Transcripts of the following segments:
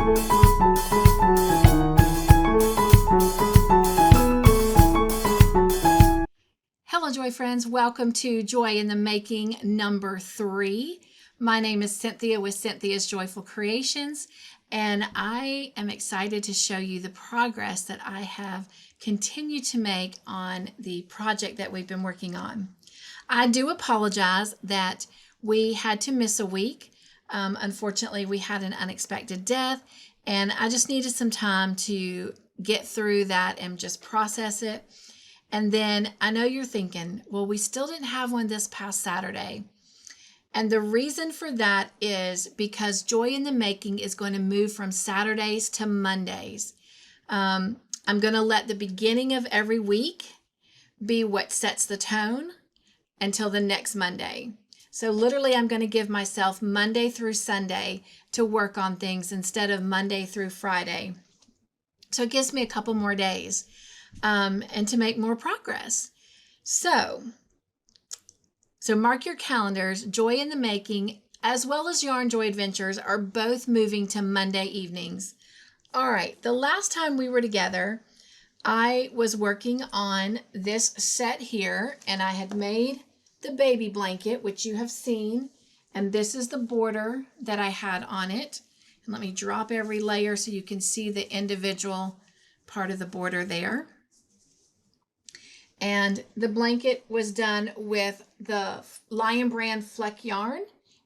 Hello Joy friends, welcome to Joy in the Making number 3. My name is Cynthia with Cynthia's Joyful Creations, and I am excited to show you the progress that I have continued to make on the project that we've been working on. I do apologize that we had to miss a week. Unfortunately, we had an unexpected death, and I just needed some time to get through that and just process it. And then I know you're thinking, well, we still didn't have one this past Saturday. And the reason for that is because Joy in the Making is going to move from Saturdays to Mondays. I'm going to let the beginning of every week be what sets the tone until the next Monday. So literally, I'm going to give myself Monday through Sunday to work on things instead of Monday through Friday. So it gives me a couple more days. And to make more progress. So mark your calendars. Joy in the Making, as well as Yarn Joy Adventures, are both moving to Monday evenings. All right, the last time we were together, I was working on this set here, and I had made the baby blanket, which you have seen, and this is the border that I had on it. And let me drop every layer so you can see the individual part of the border there. And the blanket was done with the Lion Brand Fleck yarn,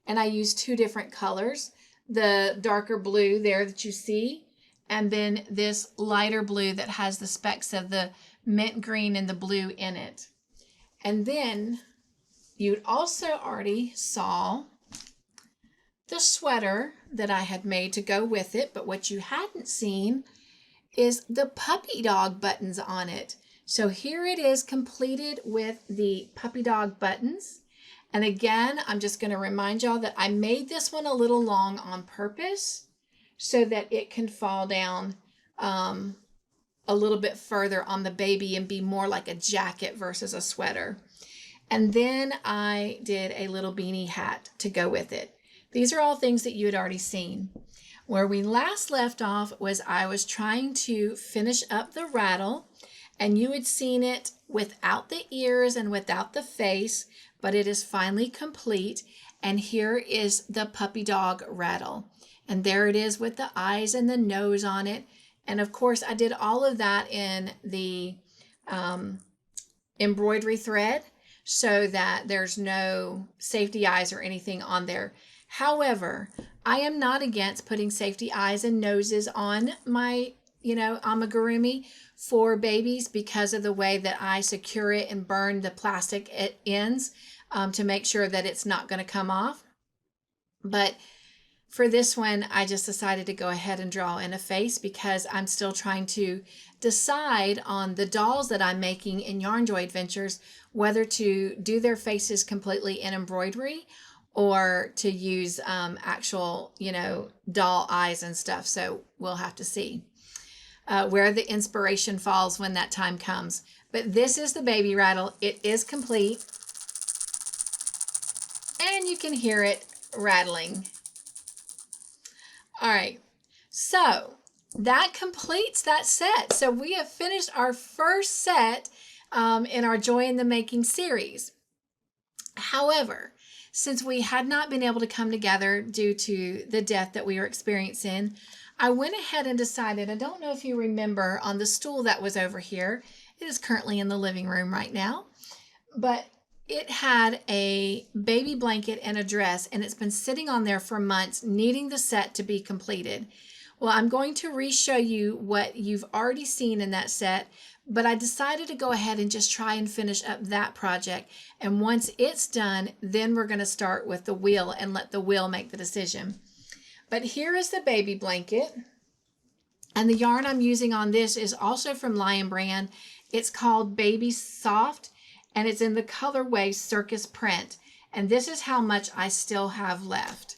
and I used 2 different colors, the darker blue there that you see, and then this lighter blue that has the specks of the mint green and the blue in it. And then you also already saw the sweater that I had made to go with it, but what you hadn't seen is the puppy dog buttons on it. So here it is completed with the puppy dog buttons. And again, I'm just going to remind y'all that I made this one a little long on purpose so that it can fall down a little bit further on the baby and be more like a jacket versus a sweater. And then I did a little beanie hat to go with it. These are all things that you had already seen. Where we last left off was I was trying to finish up the rattle, and you had seen it without the ears and without the face, but it is finally complete. And here is the puppy dog rattle. And there it is with the eyes and the nose on it. And of course, I did all of that in the embroidery thread so that there's no safety eyes or anything on there. However, I am not against putting safety eyes and noses on my amigurumi for babies because of the way that I secure it and burn the plastic ends to make sure that it's not going to come off. But for this one, I just decided to go ahead and draw in a face because I'm still trying to decide on the dolls that I'm making in Yarn Joy Adventures, whether to do their faces completely in embroidery or to use actual, doll eyes and stuff. So we'll have to see where the inspiration falls when that time comes. But this is the baby rattle. It is complete. And you can hear it rattling. All right. So that completes that set. So we have finished our first set in our Joy in the Making series. However, since we had not been able to come together due to the death that we were experiencing, I went ahead and decided, I don't know if you remember on the stool that was over here, it is currently in the living room right now, but it had a baby blanket and a dress, and it's been sitting on there for months, needing the set to be completed. Well, I'm going to re-show you what you've already seen in that set, but I decided to go ahead and just try and finish up that project. And once it's done, then we're going to start with the wheel and let the wheel make the decision. But here is the baby blanket. And the yarn I'm using on this is also from Lion Brand. It's called Baby Soft, and it's in the colorway Circus print. And this is how much I still have left.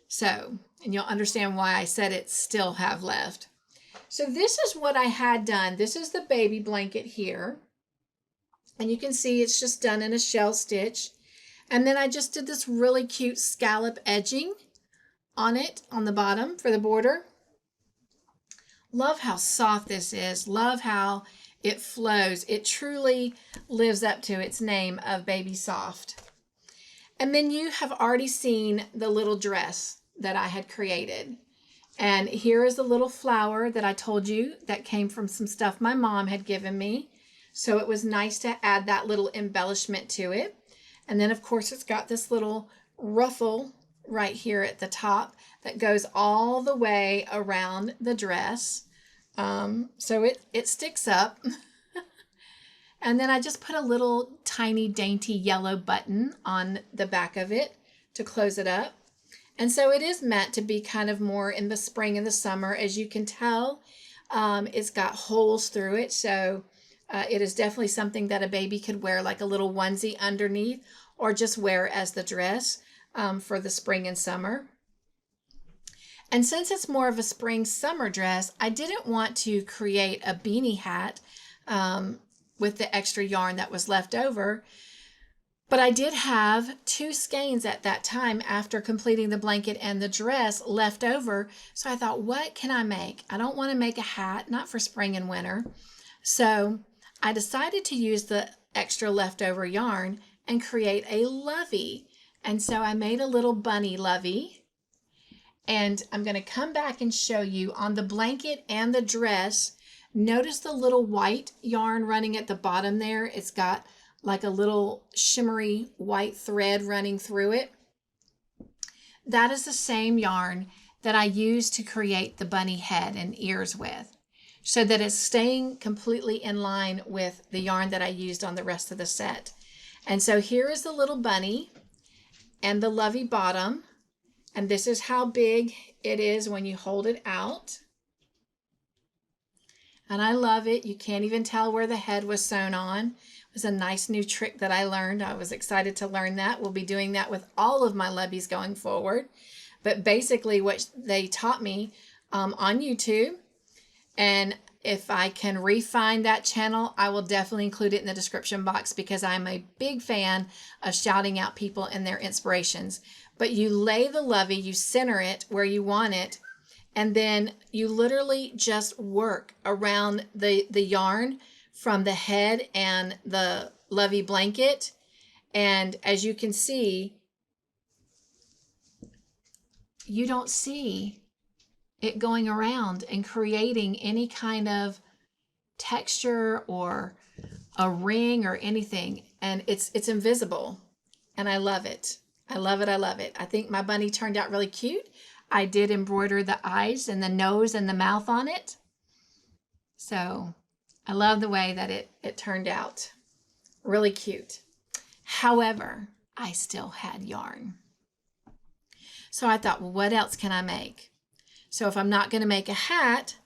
So, and you'll understand why I said it still have left. So this is what I had done. This is the baby blanket here. And you can see it's just done in a shell stitch. And then I just did this really cute scallop edging on it on the bottom for the border. Love how soft this is. Love how it flows. It truly lives up to its name of Baby Soft. And then you have already seen the little dress that I had created. And here is the little flower that I told you that came from some stuff my mom had given me. So it was nice to add that little embellishment to it. And then of course it's got this little ruffle right here at the top that goes all the way around the dress. So it sticks up. And then I just put a little tiny dainty yellow button on the back of it to close it up. And so it is meant to be kind of more in the spring and the summer. As you can tell, it's got holes through it. So it is definitely something that a baby could wear like a little onesie underneath or just wear as the dress for the spring and summer. And since it's more of a spring summer dress, I didn't want to create a beanie hat with the extra yarn that was left over. But I did have 2 skeins at that time after completing the blanket and the dress left over. So I thought, what can I make? I don't want to make a hat, not for spring and winter. So I decided to use the extra leftover yarn and create a lovey. And so I made a little bunny lovey. And I'm going to come back and show you on the blanket and the dress. Notice the little white yarn running at the bottom there. It's got like a little shimmery white thread running through it. That is the same yarn that I used to create the bunny head and ears with, so that it's staying completely in line with the yarn that I used on the rest of the set. And so here is the little bunny and the lovey bottom. And this is how big it is when you hold it out. And I love it. You can't even tell where the head was sewn on. It was a nice new trick that I learned. I was excited to learn that. We'll be doing that with all of my loveys going forward. But basically what they taught me on YouTube, and if I can refine that channel, I will definitely include it in the description box because I'm a big fan of shouting out people and their inspirations. But you lay the lovey, you center it where you want it, and then you literally just work around the yarn from the head and the lovey blanket. And as you can see, you don't see it going around and creating any kind of texture or a ring or anything. And it's invisible. And I love it. I love it. I love it. I think my bunny turned out really cute. I did embroider the eyes and the nose and the mouth on it. So I love the way that it turned out. Really cute. However, I still had yarn. So I thought, well, what else can I make? So if I'm not going to make a hat,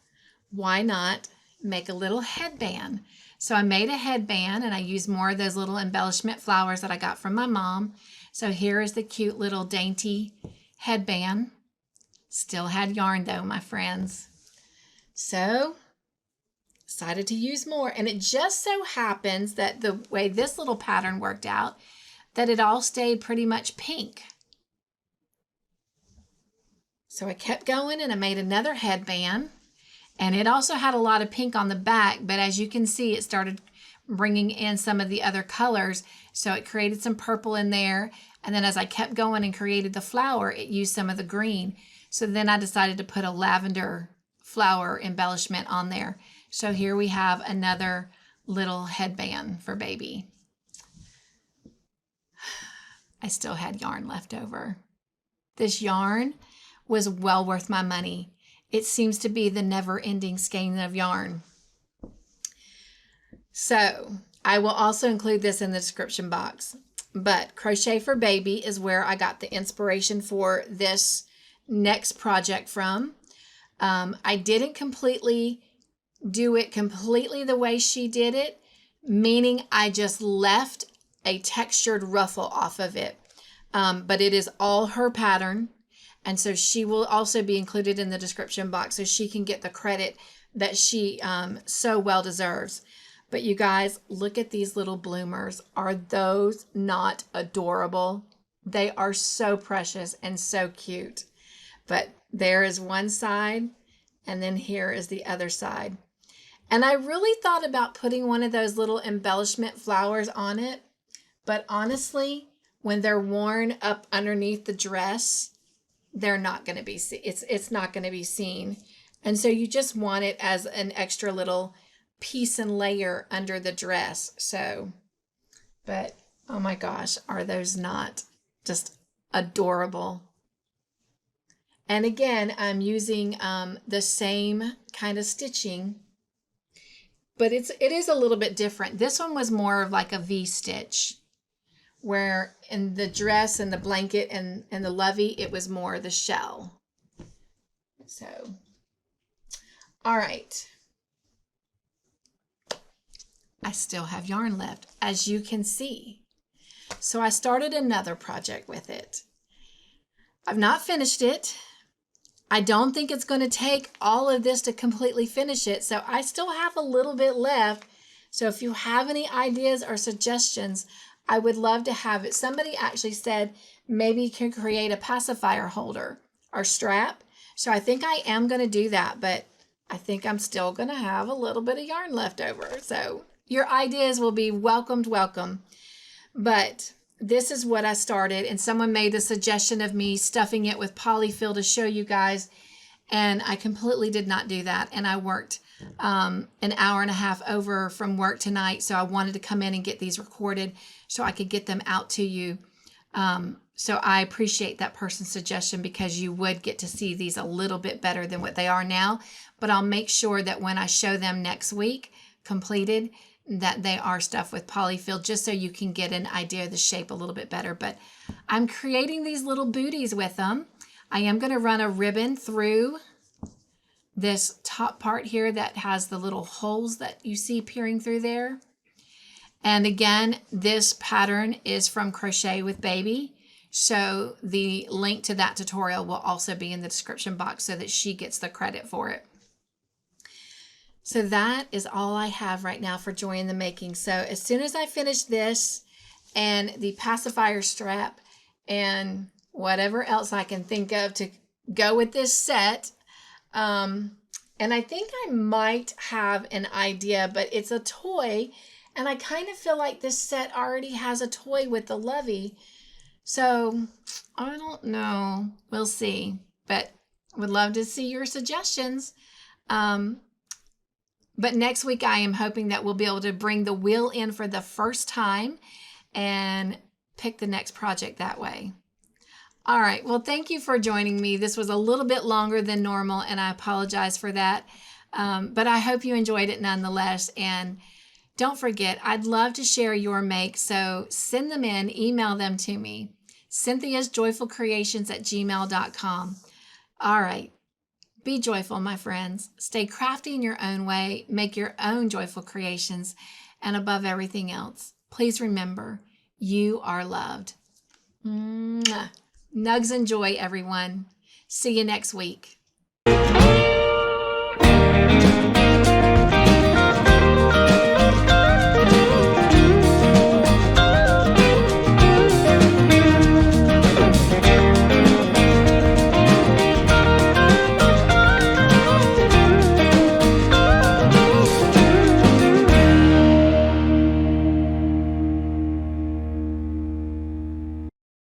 why not make a little headband? So I made a headband and I used more of those little embellishment flowers that I got from my mom. So here is the cute little dainty headband. Still had yarn though, my friends. So decided to use more. And it just so happens that the way this little pattern worked out, that it all stayed pretty much pink. So I kept going and I made another headband, and it also had a lot of pink on the back, but as you can see, it started bringing in some of the other colors. So it created some purple in there. And then as I kept going and created the flower, it used some of the green. So then I decided to put a lavender flower embellishment on there. So here we have another little headband for baby. I still had yarn left over. This yarn was well worth my money. It seems to be the never-ending skein of yarn. So I will also include this in the description box. But Crochet for Baby is where I got the inspiration for this next project from. I didn't completely do it completely the way she did it, meaning I just left a textured ruffle off of it. But it is all her pattern. And so she will also be included in the description box so she can get the credit that she so well deserves. But you guys, look at these little bloomers. Are those not adorable? They are so precious and so cute. But there is one side And then here is the other side. And I really thought about putting one of those little embellishment flowers on it, but honestly, when they're worn up underneath the dress, they're not going to be, it's not going to be seen. And so you just want it as an extra little piece and layer under the dress. So, but oh my gosh, are those not just adorable? And again, I'm using the same kind of stitching, but it is a little bit different. This one was more of like a V-stitch, where in the dress and the blanket and the lovey, it was more the shell. So, all right. I still have yarn left, as you can see. So I started another project with it. I've not finished it. I don't think it's going to take all of this to completely finish it. So I still have a little bit left. So if you have any ideas or suggestions, I would love to have it. Somebody actually said maybe you can create a pacifier holder or strap. So I think I am going to do that, but I think I'm still going to have a little bit of yarn left over. So your ideas will be welcomed, welcome. But this is what I started, and someone made the suggestion of me stuffing it with polyfill to show you guys, and I completely did not do that. And I worked an hour and a half over from work tonight, so I wanted to come in and get these recorded so I could get them out to you. So I appreciate that person's suggestion, because you would get to see these a little bit better than what they are now. But I'll make sure that when I show them next week completed, that they are stuffed with polyfill, just so you can get an idea of the shape a little bit better. But I'm creating these little booties with them. I am going to run a ribbon through this top part here that has the little holes that you see peering through there. And again, this pattern is from Crochet with Baby. So the link to that tutorial will also be in the description box so that she gets the credit for it. So that is all I have right now for Joy in the Making. So as soon as I finish this and the pacifier strap and whatever else I can think of to go with this set, and I think I might have an idea, but it's a toy, and I kind of feel like this set already has a toy with the lovey. So I don't know. We'll see. But would love to see your suggestions. But next week, I am hoping that we'll be able to bring the wheel in for the first time and pick the next project that way. All right. Well, thank you for joining me. This was a little bit longer than normal, and I apologize for that. But I hope you enjoyed it nonetheless. And don't forget, I'd love to share your make. So send them in, email them to me. Cynthia'sJoyfulCreations@gmail.com. All right. Be joyful, my friends. Stay crafty in your own way. Make your own joyful creations. And above everything else, please remember, you are loved. Mwah. Nugs and joy, everyone. See you next week.